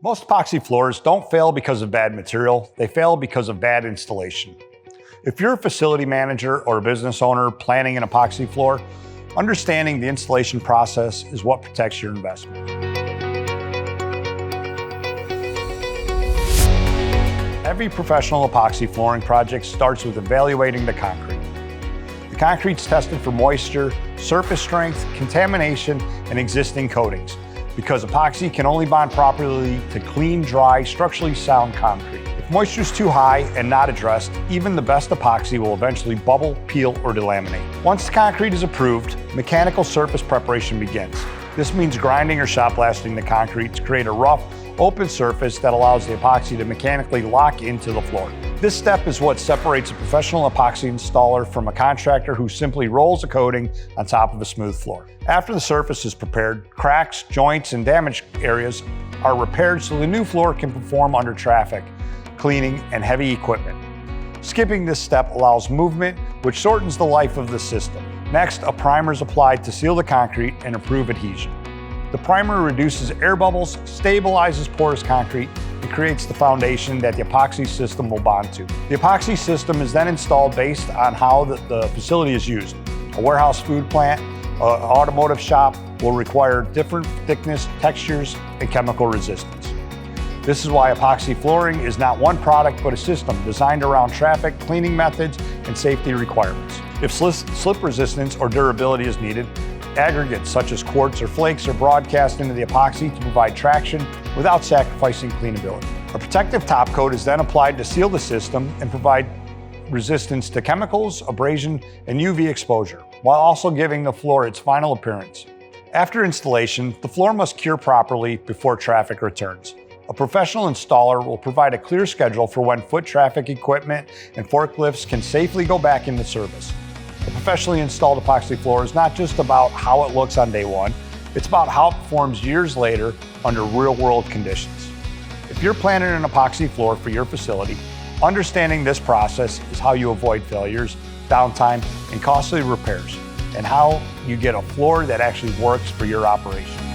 Most epoxy floors don't fail because of bad material, they fail because of bad installation. If you're a facility manager or a business owner planning an epoxy floor, understanding the installation process is what protects your investment. Every professional epoxy flooring project starts with evaluating the concrete. The concrete's tested for moisture, surface strength, contamination, and existing coatings, because epoxy can only bond properly to clean, dry, structurally sound concrete. If moisture is too high and not addressed, even the best epoxy will eventually bubble, peel, or delaminate. Once the concrete is approved, mechanical surface preparation begins. This means grinding or shot blasting the concrete to create a rough, open surface that allows the epoxy to mechanically lock into the floor. This step is what separates a professional epoxy installer from a contractor who simply rolls a coating on top of a smooth floor. After the surface is prepared, cracks, joints, and damaged areas are repaired so the new floor can perform under traffic, cleaning, and heavy equipment. Skipping this step allows movement, which shortens the life of the system. Next, a primer is applied to seal the concrete and improve adhesion. The primer reduces air bubbles, stabilizes porous concrete, and creates the foundation that the epoxy system will bond to. The epoxy system is then installed based on how the facility is used. A warehouse food plant, an automotive shop will require different thickness, textures, and chemical resistance. This is why epoxy flooring is not one product but a system designed around traffic, cleaning methods, and safety requirements. If slip resistance or durability is needed, aggregates such as quartz or flakes are broadcast into the epoxy to provide traction without sacrificing cleanability. A protective top coat is then applied to seal the system and provide resistance to chemicals, abrasion, and UV exposure, while also giving the floor its final appearance. After installation, the floor must cure properly before traffic returns. A professional installer will provide a clear schedule for when foot traffic equipment and forklifts can safely go back into service. A professionally installed epoxy floor is not just about how it looks on day one, it's about how it performs years later under real-world conditions. If you're planning an epoxy floor for your facility, understanding this process is how you avoid failures, downtime, and costly repairs, and how you get a floor that actually works for your operation.